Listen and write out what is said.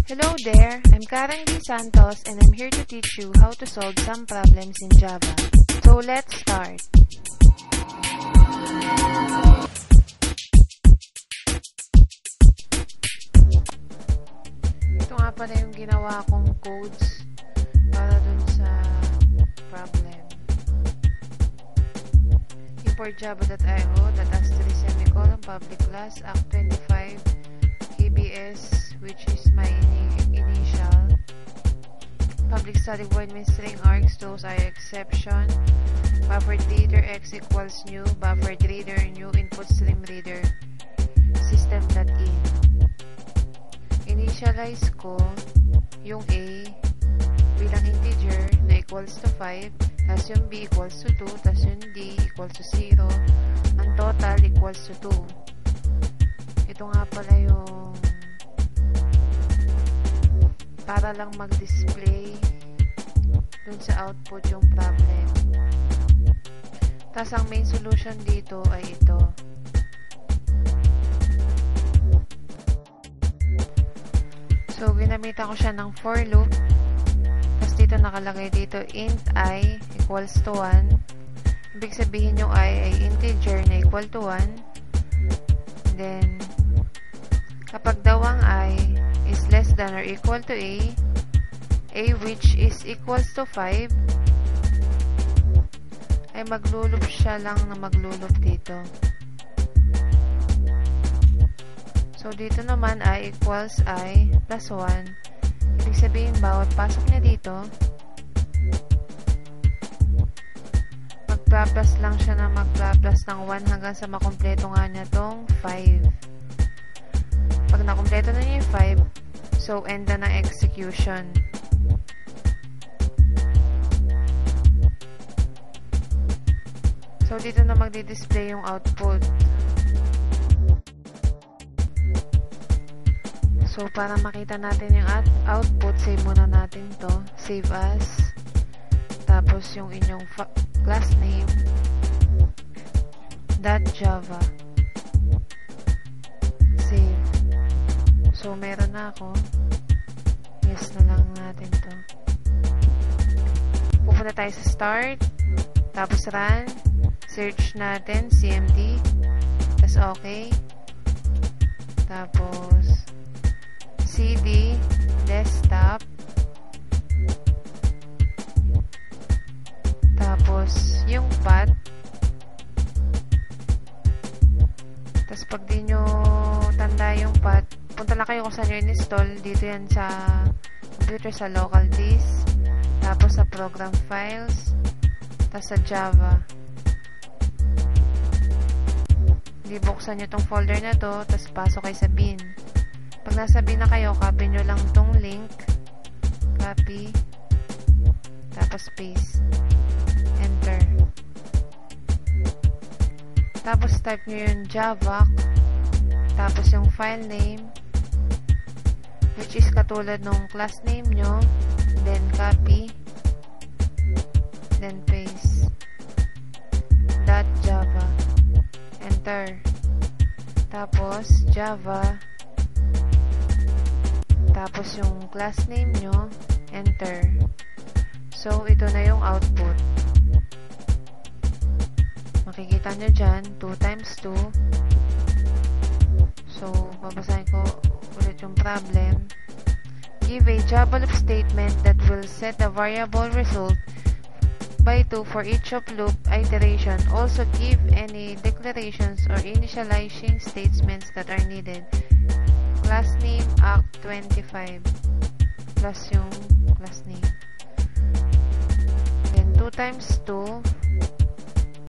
Hello there, I'm Karen D. Santos and I'm here to teach you how to solve some problems in Java. So let's start. Ito nga pala yung ginawa kong codes para dun sa problem. Import java.io public class act25 KBS, which is my initial. Public static void main string args, those are exception. Buffered reader x equals new, buffered reader new input stream reader system.in. Initialize ko yung a bilang integer na equals to 5, tas yung b equals to 2, tas yung d equals to 0, ang total equals to 2. Ito nga pala yung para lang mag-display dun sa output yung problem. Tas ang main solution dito ay ito. So, ginamitan ko siya ng for loop. Tas dito nakalagay dito int I equals to 1. Ibig sabihin yung I ay integer na equal to 1. Then, kapag daw ang I is less than or equal to a which is equals to 5, ay maglulup siya lang na maglulup dito. So, dito naman I equals I plus 1. Ibig sabihin, bawat pasok niya dito, magpa-plus lang siya na magpa-plus ng 1 hanggang sa makompleto nga niya tong 5. Pag nakompleto na niya yung 5, so end na ng execution. So, dito na magdi-display yung output. So, para makita natin yung output, save muna natin to. Save as. Tapos, yung inyong class name .java. Save. So, meron na ako. Yes na lang natin to. Pupunta tayo sa start. Tapos, run. Search natin, cmd. Tapos, okay. Tapos, cd, desktop. Tapos, yung path. Tapos, pag di nyo tanda yung path, punta lang kayo kung saan nyo in-install. Dito yan sa computer, sa local disk. Tapos, sa program files. Tapos, sa Java. Hindi buksan nyo tong folder na to. Tapos, pasok kayo sa bin. Pag nasa bin na kayo, copy nyo lang tong link. Copy. Tapos, paste. Enter. Tapos, type nyo yung javac. Tapos, yung file name, which is katulad nung class name nyo. Then, copy. Then, paste. .java. Enter. Tapos, Java. Tapos, yung class name nyo. Enter. So, ito na yung output. Makikita nyo dyan, 2 times 2. So, babasahin ko ulit yung problem. Give a Java loop statement that will set the variable result by 2 for each of loop iteration. Also give any declarations or initializing statements that are needed. Class name act25 plus yung class name. Then 2 times 2